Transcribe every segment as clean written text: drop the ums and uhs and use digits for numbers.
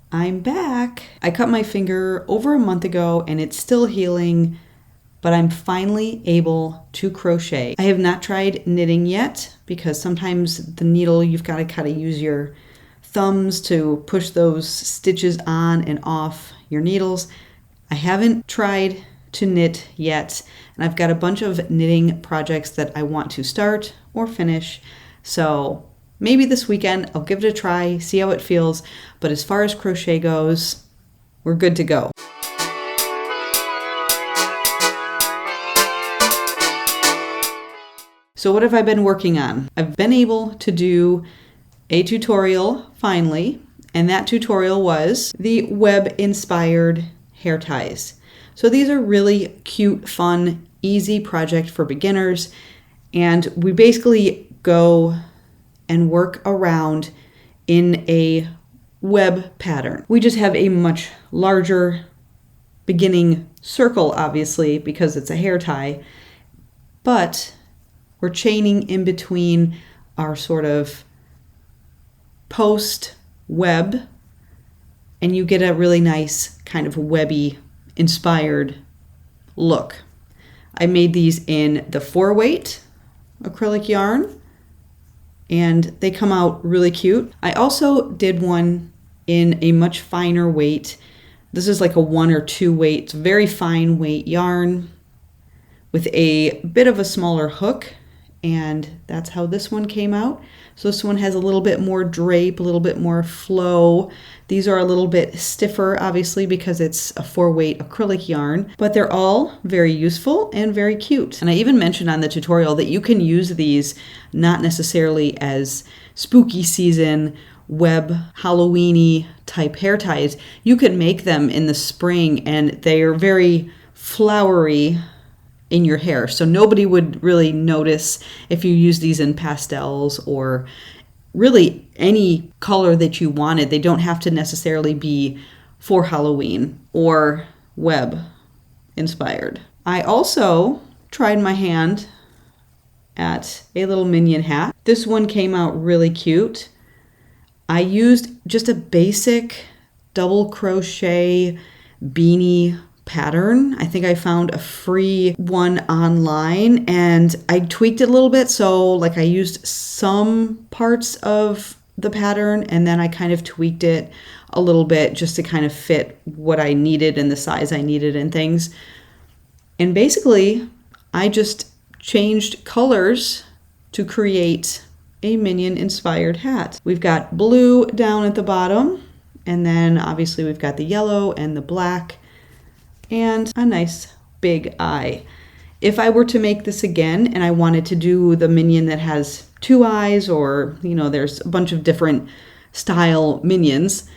I'm back. I cut my finger over a month ago and it's still healing, but I'm finally able to crochet. I have not tried knitting yet because sometimes the needle, you've got to kind of use your thumbs to push those stitches on and off your needles. I haven't tried to knit yet, and I've got a bunch of knitting projects that I want to start or finish. So maybe this weekend I'll give it a try, see how it feels. But as far as crochet goes, we're good to go. So what have I been working on? I've been able to do a tutorial finally, and that tutorial was the web-inspired hair ties. So these are really cute, fun, easy project for beginners, and we basically go and work around in a web pattern. We just have a much larger beginning circle, obviously, because it's a hair tie, but we're chaining in between our sort of post web, and you get a really nice kind of webby inspired look. I made these in the 4-weight acrylic yarn, and they come out really cute. I also did one in a much finer weight. This is like a 1 or 2 weight. It's very fine weight yarn with a bit of a smaller hook, and that's how this one came out. So this one has a little bit more drape, a little bit more flow. These are a little bit stiffer, obviously, because it's a 4-weight acrylic yarn, but they're all very useful and very cute. And I even mentioned on the tutorial that you can use these not necessarily as spooky season, web, Halloween-y type hair ties. You could make them in the spring, and they are very flowery in your hair. So nobody would really notice if you use these in pastels or really any color that you wanted. They don't have to necessarily be for Halloween or web inspired. I also tried my hand at a little minion hat. This one came out really cute. I used just a basic double crochet beanie pattern. I think I found a free one online and I tweaked it a little bit. So like I used some parts of the pattern and then I kind of tweaked it a little bit just to kind of fit what I needed and the size I needed and things. And basically I just changed colors to create a minion inspired hat. We've got blue down at the bottom, and then obviously we've got the yellow and the black and a nice big eye. If I were to make this again and I wanted to do the minion that has 2 eyes, or there's a bunch of different style minions,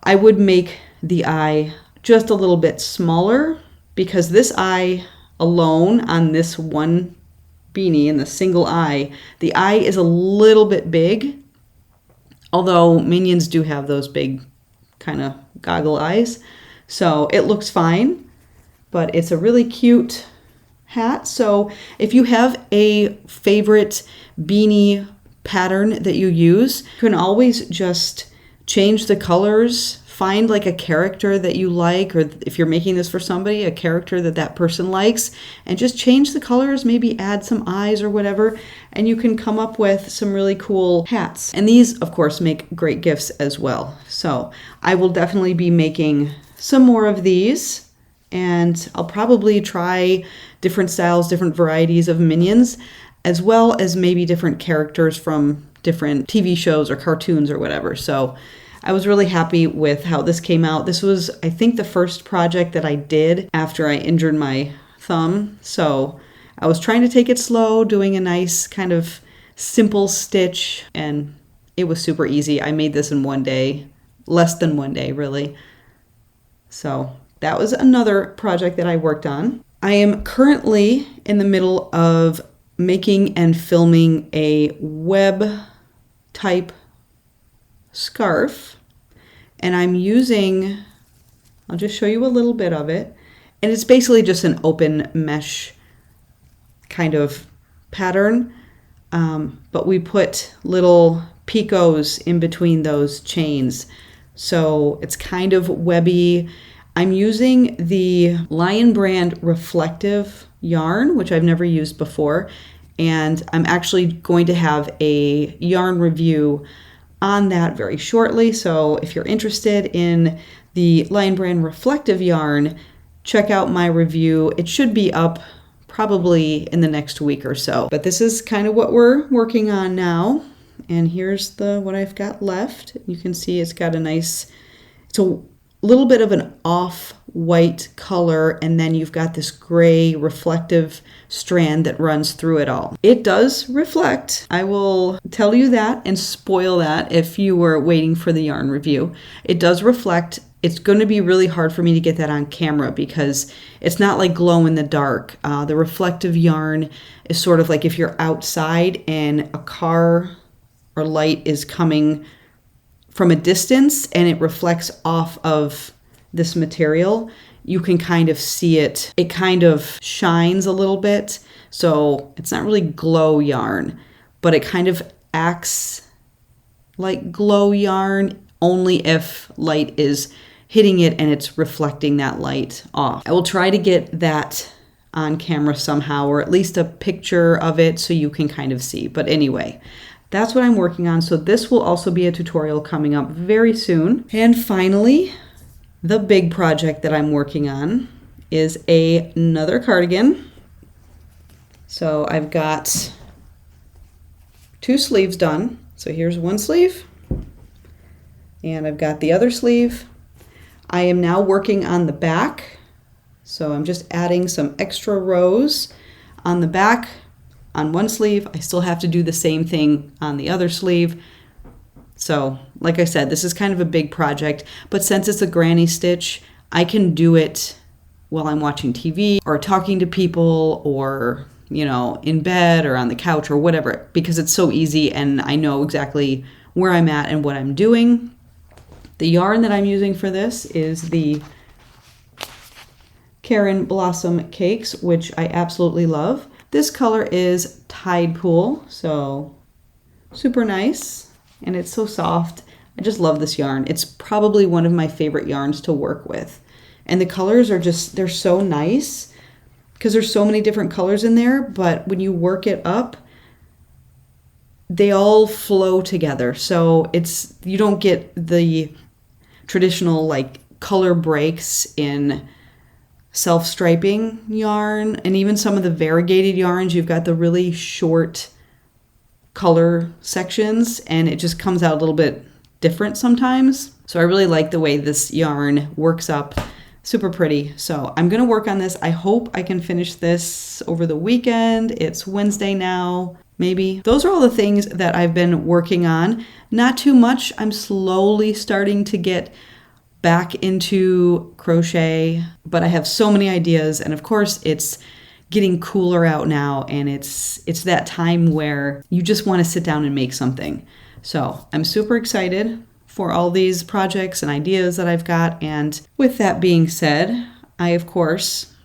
I would make the eye just a little bit smaller, because this eye alone on this one beanie in the single eye, the eye is a little bit big, although minions do have those big kind of goggle eyes. So it looks fine, but it's a really cute hat. So if you have a favorite beanie pattern that you use, you can always just change the colors, find like a character that you like, or if you're making this for somebody, a character that that person likes, and just change the colors, maybe add some eyes or whatever, and you can come up with some really cool hats. And these, of course, make great gifts as well. So I will definitely be making some more of these, and I'll probably try different styles, different varieties of minions, as well as maybe different characters from different TV shows or cartoons or whatever. So I was really happy with how this came out. This was, I think, the first project that I did after I injured my thumb. So I was trying to take it slow, doing a nice kind of simple stitch, and it was super easy. I made this in one day, less than one day, really. So that was another project that I worked on. I am currently in the middle of making and filming a web type scarf, and I'm using, I'll just show you a little bit of it, and it's basically just an open mesh kind of pattern, but we put little picots in between those chains. So it's kind of webby. I'm using the Lion Brand reflective yarn, which I've never used before. And I'm actually going to have a yarn review on that very shortly. So if you're interested in the Lion Brand reflective yarn, check out my review. It should be up probably in the next week or so. But this is kind of what we're working on now. And here's what I've got left. You can see it's got it's a little bit of an off-white color, and then you've got this gray reflective strand that runs through it all. It does reflect. I will tell you that and spoil that if you were waiting for the yarn review. It does reflect. It's going to be really hard for me to get that on camera because it's not like glow in the dark. The reflective yarn is sort of like if you're outside and a car or light is coming from a distance and it reflects off of this material, you can kind of see it. It kind of shines a little bit. So it's not really glow yarn, but it kind of acts like glow yarn only if light is hitting it and it's reflecting that light off. I will try to get that on camera somehow, or at least a picture of it so you can kind of see. But anyway, that's what I'm working on. So this will also be a tutorial coming up very soon. And finally, the big project that I'm working on is another cardigan. So I've got 2 sleeves done. So here's one sleeve, and I've got the other sleeve. I am now working on the back. So I'm just adding some extra rows on the back. On one sleeve, I still have to do the same thing on the other sleeve. So, like I said, this is kind of a big project, but since it's a granny stitch, I can do it while I'm watching TV or talking to people or, in bed or on the couch or whatever, because it's so easy and I know exactly where I'm at and what I'm doing. The yarn that I'm using for this is the Karen Blossom Cakes, which I absolutely love. This color is Tide Pool, so super nice, and it's so soft. I just love this yarn. It's probably one of my favorite yarns to work with. And the colors are they're so nice because there's so many different colors in there, but when you work it up, they all flow together. So you don't get the traditional like color breaks in self-striping yarn, and even some of the variegated yarns, you've got the really short color sections and it just comes out a little bit different sometimes. So I really like the way this yarn works up. Super pretty. So I'm going to work on this. I hope I can finish this over the weekend. It's Wednesday now, maybe. Those are all the things that I've been working on. Not too much. I'm slowly starting to get back into crochet, but I have so many ideas, and of course it's getting cooler out now, and it's that time where you just want to sit down and make something. So I'm super excited for all these projects and ideas that I've got. And with that being said, I of course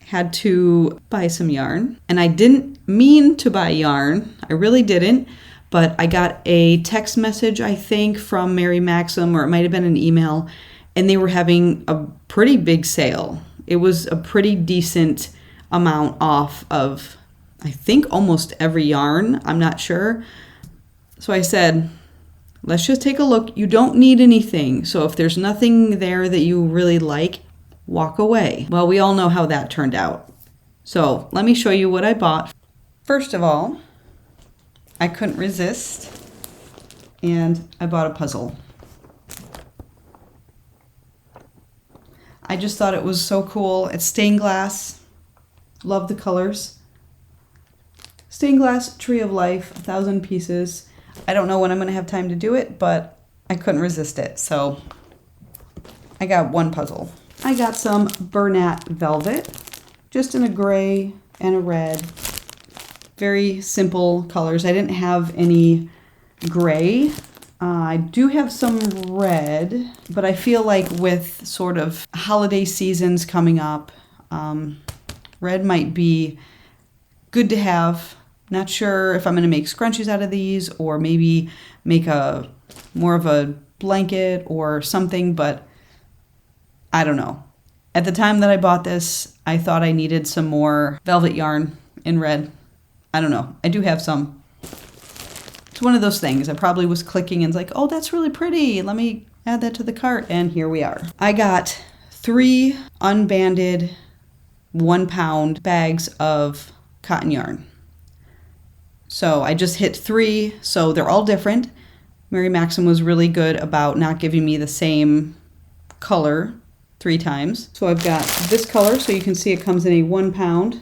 had to buy some yarn, and I didn't mean to buy yarn. I really didn't. But I got a text message, I think, from Mary Maxim, or it might have been an email, and they were having a pretty big sale. It was a pretty decent amount off of, I think, almost every yarn. I'm not sure. So I said, let's just take a look. You don't need anything. So if there's nothing there that you really like, walk away. Well, we all know how that turned out. So let me show you what I bought. First of all, I couldn't resist, and I bought a puzzle. I just thought it was so cool. It's stained glass. Love the colors. Stained glass Tree of Life, 1,000 pieces. I don't know when I'm going to have time to do it, but I couldn't resist it, so I got one puzzle. I got some Bernat velvet, just in a gray and a red. Very simple colors. I didn't have any gray. I do have some red, but I feel like with sort of holiday seasons coming up, red might be good to have. Not sure if I'm going to make scrunchies out of these or maybe make more of a blanket or something, but I don't know. At the time that I bought this, I thought I needed some more velvet yarn in red. I don't know. I do have some. It's one of those things. I probably was clicking and it's like, oh, that's really pretty. Let me add that to the cart. And here we are. I got 3 unbanded 1 pound bags of cotton yarn. So I just hit 3. So they're all different. Mary Maxim was really good about not giving me the same color 3 times. So I've got this color, so you can see it comes in a 1 pound.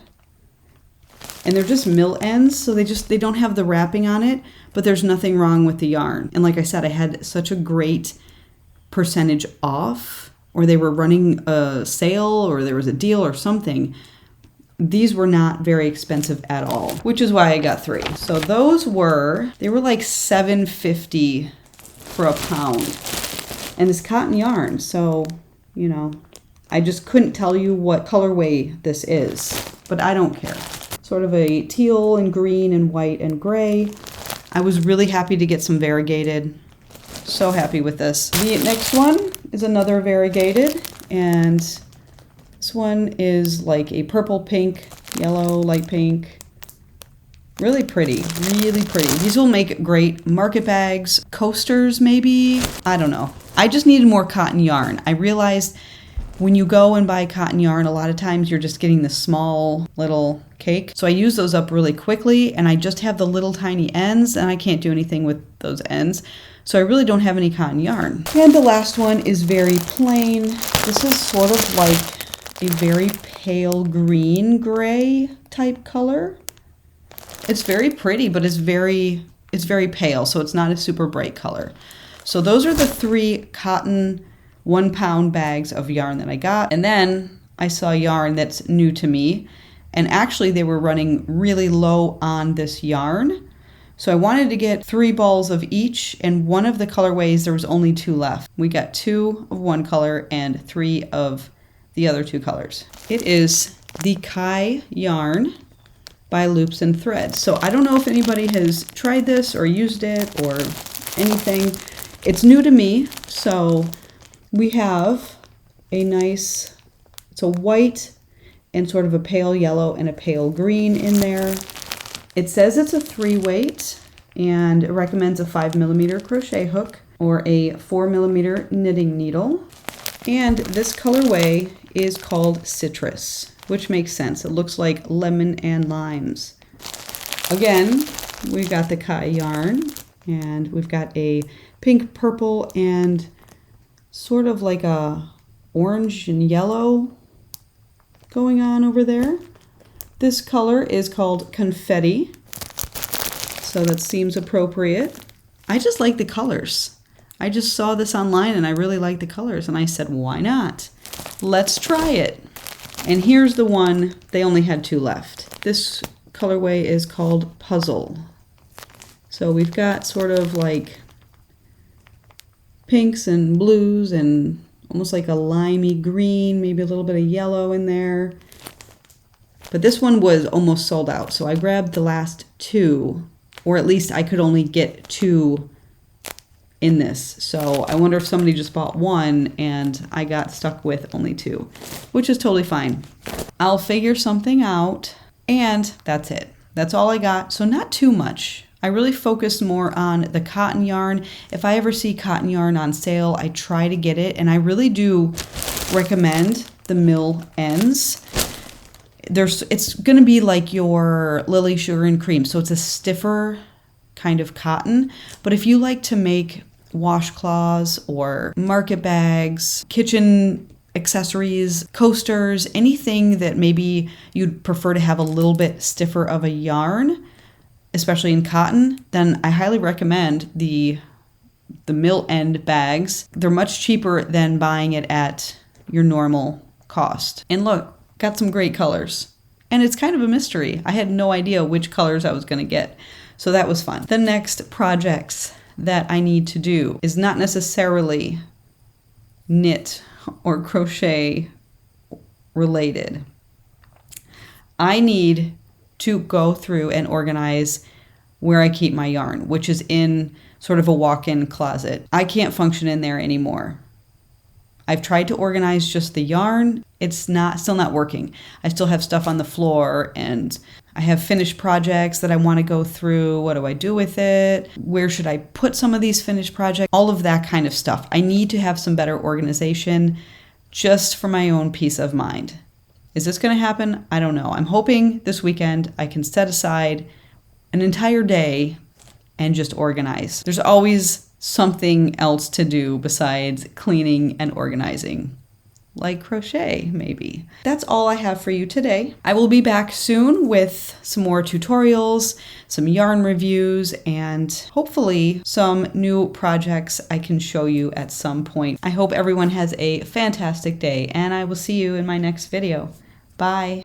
And they're just mill ends, so they don't have the wrapping on it, but there's nothing wrong with the yarn. And like I said, I had such a great percentage off, or they were running a sale, or there was a deal or something. These were not very expensive at all, which is why I got 3. So they were like $7.50 for a pound. And it's cotton yarn, so, you know, I just couldn't tell you what colorway this is, but I don't care. Sort of a teal and green and white and gray. I was really happy to get some variegated. So happy with this. The next one is another variegated, and this one is like a purple, pink, yellow, light pink. Really pretty, really pretty. These will make great market bags, coasters maybe. I don't know. I just needed more cotton yarn. I realized when you go and buy cotton yarn, a lot of times you're just getting the small little cake. So I use those up really quickly, and I just have the little tiny ends, and I can't do anything with those ends. So I really don't have any cotton yarn. And the last one is very plain. This is sort of like a very pale green gray type color. It's very pretty, but it's very pale, so it's not a super bright color. So those are the 3 cotton 1 pound bags of yarn that I got. And then I saw yarn that's new to me. And actually they were running really low on this yarn. So I wanted to get 3 balls of each, and one of the colorways, there was only 2 left. We got 2 of one color and 3 of the other 2 colors. It is the Kai yarn by Loops and Threads. So I don't know if anybody has tried this or used it or anything. It's new to me, so we have a nice, it's a white and sort of a pale yellow and a pale green in there. It says it's a 3 weight, and it recommends a 5mm crochet hook or a 4mm knitting needle. And this colorway is called Citrus, which makes sense. It looks like lemon and limes. Again, we've got the Kai yarn, and we've got a pink, purple, and sort of like a orange and yellow going on over there. This color is called Confetti, so that seems appropriate. I just like the colors. I just saw this online and I really like the colors, and I said, why not? Let's try it. And here's the one, they only had 2 left. This colorway is called Puzzle. So we've got sort of like pinks and blues and almost like a limey green, maybe a little bit of yellow in there. But this one was almost sold out, so I grabbed the last 2, or at least I could only get 2 in this. So I wonder if somebody just bought 1 and I got stuck with only 2, which is totally fine. I'll figure something out, and that's it. That's all I got, so not too much. I really focused more on the cotton yarn. If I ever see cotton yarn on sale, I try to get it, and I really do recommend the mill ends. It's going to be like your Lily Sugar and Cream, so it's a stiffer kind of cotton. But if you like to make washcloths or market bags, kitchen accessories, coasters, anything that maybe you'd prefer to have a little bit stiffer of a yarn, especially in cotton, then I highly recommend the mill end bags. They're much cheaper than buying it at your normal cost. And look, got some great colors. And it's kind of a mystery. I had no idea which colors I was going to get. So that was fun. The next projects that I need to do is not necessarily knit or crochet related. I need to go through and organize where I keep my yarn, which is in sort of a walk-in closet. I can't function in there anymore. I've tried to organize just the yarn. It's still not working. I still have stuff on the floor, and I have finished projects that I want to go through. What do I do with it? Where should I put some of these finished projects? All of that kind of stuff. I need to have some better organization just for my own peace of mind. Is this going to happen? I don't know. I'm hoping this weekend I can set aside an entire day and just organize. There's always something else to do besides cleaning and organizing, like crochet maybe. That's all I have for you today. I will be back soon with some more tutorials, some yarn reviews, and hopefully some new projects I can show you at some point. I hope everyone has a fantastic day, and I will see you in my next video. Bye.